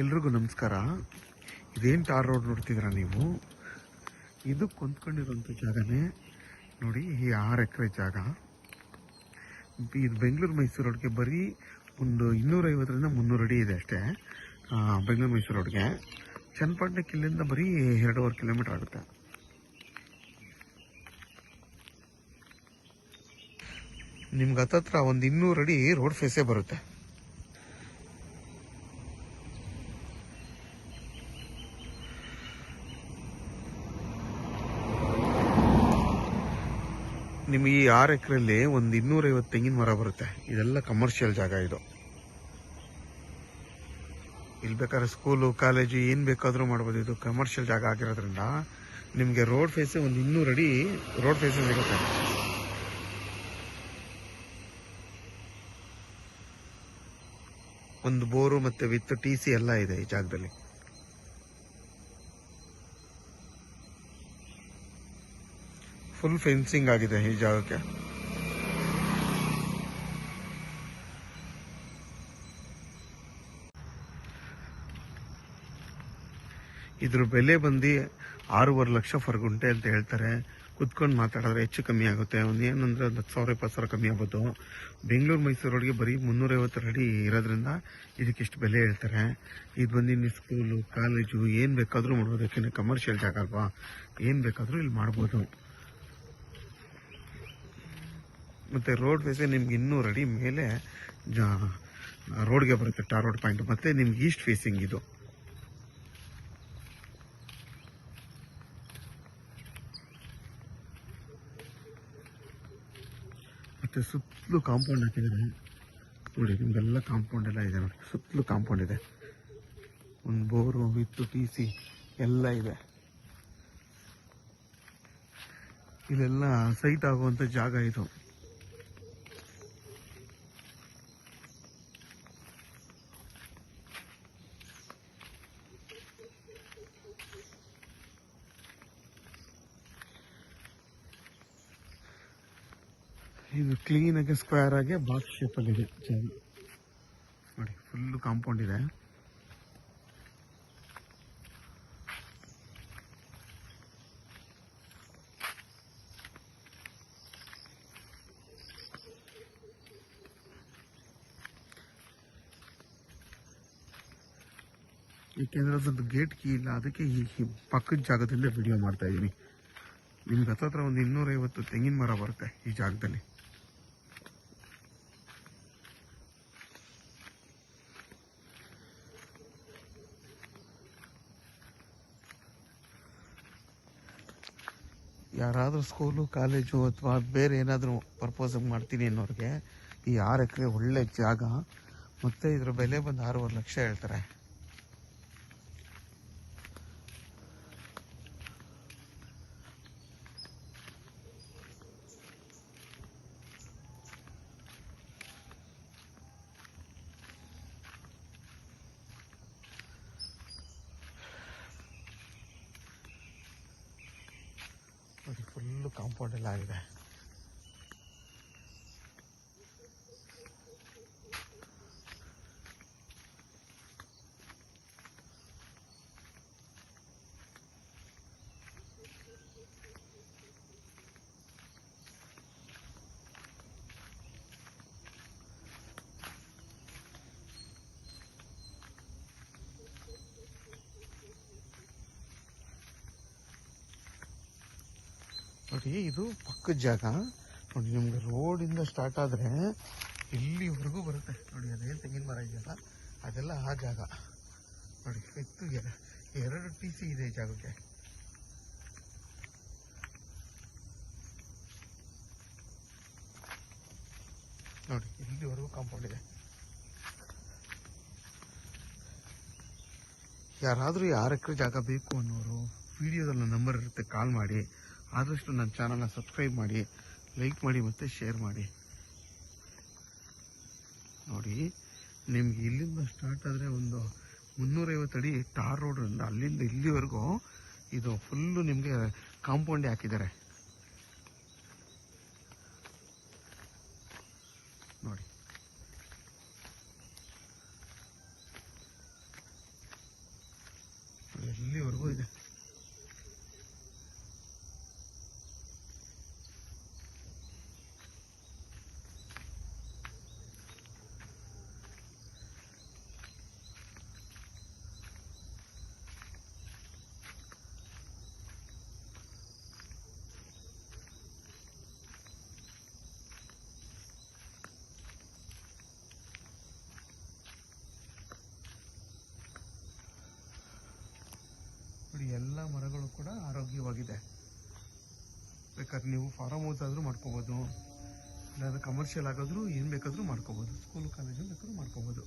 ಎಲ್ರಿಗೂ ನಮಸ್ಕಾರ. ಇದೇನು ಟಾರ್ ರೋಡ್ ನೋಡ್ತಿದ್ದೀರಾ ನೀವು? ಇದು ಕೊಂದ್ಕೊಂಡಿರೋಂಥ ಜಾಗನೇ ನೋಡಿ. ಈ 6 ಎಕರೆ ಜಾಗ. ಇದು ಬೆಂಗಳೂರು ಮೈಸೂರು ರೋಡ್ಗೆ ಬರೀ ಒಂದು 250ರಿಂದ 300 ಅಡಿ ಇದೆ ಅಷ್ಟೇ. ಬೆಂಗಳೂರು ಮೈಸೂರು ರೋಡ್ಗೆ ಚನ್ನಪಟ್ಟಣಕ್ಕೆ ಇಲ್ಲಿಂದ ಬರೀ 2.5 ಕಿಲೋಮೀಟರ್ ಆಗುತ್ತೆ. ನಿಮ್ಗೆ ಹತ್ತತ್ರ ಒಂದು 200 ಅಡಿ ರೋಡ್ ಫೇಸೇ ಬರುತ್ತೆ. ನಿಮ್ಗೆ ಈ 6 ಎಕರೆಯಲ್ಲಿ ಒಂದು 250 ತೆಂಗಿನ ಮರ ಬರುತ್ತೆ. ಇದೆಲ್ಲ ಕಮರ್ಷಿಯಲ್ ಜಾಗ. ಇದು ಇಲ್ಲಿ ಬೇಕಾದ್ರೆ ಸ್ಕೂಲು ಕಾಲೇಜು ಏನು ಬೇಕಾದರೂ ಮಾಡ್ಬೋದು. ಇದು ಕಮರ್ಷಿಯಲ್ ಜಾಗ ಆಗಿರೋದ್ರಿಂದ ನಿಮಗೆ ರೋಡ್ ಫೇಸ್ ಒಂದು 200 ಅಡಿ ರೋಡ್ ಫೇಸ್ ಸಿಗುತ್ತೆ. ಒಂದು ಬೋರು ಮತ್ತು ವಿತ್ TC ಎಲ್ಲ ಇದೆ ಈ ಜಾಗದಲ್ಲಿ. ಫುಲ್ ಫೆನ್ಸಿಂಗ್ ಆಗಿದೆ ಈ ಜಾಗಕ್ಕೆ. ಇದ್ರ ಬೆಲೆ ಬಂದು 6.5 ಲಕ್ಷ ಫರ್ ಗುಂಟೆ ಅಂತ ಹೇಳ್ತಾರೆ. ಕುತ್ಕೊಂಡು ಮಾತಾಡಿದ್ರೆ ಹೆಚ್ಚು ಕಮ್ಮಿ ಆಗುತ್ತೆ. ಏನಂದ್ರೆ 10,000-20,000 ಕಮ್ಮಿ ಆಗ್ಬೋದು. ಬೆಂಗಳೂರು ಮೈಸೂರು ರೋಡ್ಗೆ ಬರೀ 350 ಅಡಿ ಇರೋದ್ರಿಂದ ಇದಕ್ಕಿಷ್ಟು ಬೆಲೆ ಹೇಳ್ತಾರೆ. ಇದು ಬಂದು ಸ್ಕೂಲು ಕಾಲೇಜು ಏನು ಬೇಕಾದರೂ ಮಾಡ್ಬೋದು. ಯಾಕೆಂದರೆ ಕಮರ್ಷಿಯಲ್ ಜಾಗ ಅಲ್ವಾ, ಏನು ಬೇಕಾದರೂ ಇಲ್ಲಿ ಮಾಡ್ಬೋದು. ಮತ್ತು ರೋಡ್ ಫೇಸೇ ನಿಮ್ಗೆ 200 ಅಡಿ ಮೇಲೆ ರೋಡ್ಗೆ ಬರುತ್ತೆ, ಟಾರ್ ರೋಡ್ ಪಾಯಿಂಟ್. ಮತ್ತು ನಿಮ್ಗೆ ಈಸ್ಟ್ ಫೇಸಿಂಗ್ ಇದು. ಮತ್ತು ಸುತ್ತಲೂ ಕಾಂಪೌಂಡ್ ಹಾಕಿದ್ದಾರೆ ನೋಡಿ. ನಿಮಗೆಲ್ಲ ಕಾಂಪೌಂಡ್ ಎಲ್ಲ ಇದೆ ನೋಡಿ. ಸುತ್ತಲೂ ಕಾಂಪೌಂಡ್ ಇದೆ. ಒಂದು ಬೋರು ವಿತ್ TC ಎಲ್ಲ ಇದೆ. ಇಲ್ಲೆಲ್ಲ ಸೈಟ್ ಆಗುವಂಥ ಜಾಗ ಇದು. ಇದು ಕ್ಲೀನಾಗಿ ಸ್ಕ್ವೇರ್ ಆಗಿ ಬಾಕ್ಸ್ ಶೇಪಲ್ಲಿದೆ ಜಾಗ ನೋಡಿ. ಫುಲ್ಲು ಕಾಂಪೌಂಡ್ ಇದೆ. ಏಕೆಂದರೆ ಅದ್ರದ್ದು ಗೇಟ್ ಕೀ ಇಲ್ಲ, ಅದಕ್ಕೆ ಈ ಪಕ್ಕದ ಜಾಗದಿಂದ ವಿಡಿಯೋ ಮಾಡ್ತಾ ಇದ್ದೀನಿ. ನಿಮ್ಗೆ ಹತ್ತತ್ರ ಒಂದು 250 ತೆಂಗಿನ ಮರ ಬರುತ್ತೆ ಈ ಜಾಗದಲ್ಲಿ. ಯಾರಾದರೂ ಸ್ಕೂಲು ಕಾಲೇಜು ಅಥವಾ ಬೇರೆ ಏನಾದರೂ ಪರ್ಪೋಸ್ ಮಾಡ್ತೀನಿ ಅನ್ನೋರಿಗೆ ಈ 6 ಎಕರೆ ಒಳ್ಳೆ ಜಾಗ. ಮತ್ತು ಇದ್ರ ಬೆಲೆ ಬಂದು 6.5 ಲಕ್ಷ ಹೇಳ್ತಾರೆ. ನೋಡಿ ಫುಲ್ಲು ಕಾಂಪೌಂಡ್ ಎಲ್ಲ ಆಗಿದೆ. ನೋಡಿ ಇದು ಪಕ್ಕದ ಜಾಗ ನೋಡಿ. ನಿಮ್ಗೆ ರೋಡಿಂದ ಸ್ಟಾರ್ಟ್ ಆದರೆ ಇಲ್ಲಿವರೆಗೂ ಬರುತ್ತೆ ನೋಡಿ. ಅದೇನು ತೆಂಗಿನ ಮರ ಇದೆಯಲ್ಲ ಅದೆಲ್ಲ ಆ ಜಾಗ ನೋಡಿ. ಇತ್ತು 2 TC ಇದೆ ಈ ಜಾಗಕ್ಕೆ. ನೋಡಿ ಇಲ್ಲಿವರೆಗೂ ಕಾಂಪೌಂಡ್ ಇದೆ. ಯಾರಾದರೂ 6 ಎಕರೆ ಜಾಗ ಬೇಕು ಅನ್ನೋರು ವಿಡಿಯೋದಲ್ಲಿ ನಂಬರ್ ಇರುತ್ತೆ, ಕಾಲ್ ಮಾಡಿ. ಆದಷ್ಟು ನನ್ನ ಚಾನಲ್ನ ಸಬ್ಸ್ಕ್ರೈಬ್ ಮಾಡಿ, ಲೈಕ್ ಮಾಡಿ ಮತ್ತು ಶೇರ್ ಮಾಡಿ. ನೋಡಿ ನಿಮ್ಗೆ ಇಲ್ಲಿಂದ ಸ್ಟಾರ್ಟ್ ಆದರೆ ಒಂದು 350 ಅಡಿ ಟಾರ್ ರೋಡ್ರಿಂದ ಅಲ್ಲಿಂದ ಇಲ್ಲಿವರೆಗೂ ಇದು ಫುಲ್ಲು ನಿಮಗೆ ಕಾಂಪೌಂಡೇ ಹಾಕಿದ್ದಾರೆ ನೋಡಿ. ವರೆಗೂ ಇದೆ. ನೋಡಿ, ಎಲ್ಲ ಮರಗಳು ಕೂಡ ಆರೋಗ್ಯವಾಗಿದೆ. ಬೇಕಾದ್ರೆ ನೀವು ಫಾರ್ಮ್ ಹೌಸ್ ಆದರೂ ಮಾಡ್ಕೋಬೋದು, ಇಲ್ಲಾಂದ್ರೆ ಕಮರ್ಷಿಯಲ್ ಆಗಾದರೂ ಏನು ಬೇಕಾದರೂ ಮಾಡ್ಕೋಬೋದು, ಸ್ಕೂಲ್ ಕಾಲೇಜು ಬೇಕಾದ್ರೂ ಮಾಡ್ಕೋಬೋದು.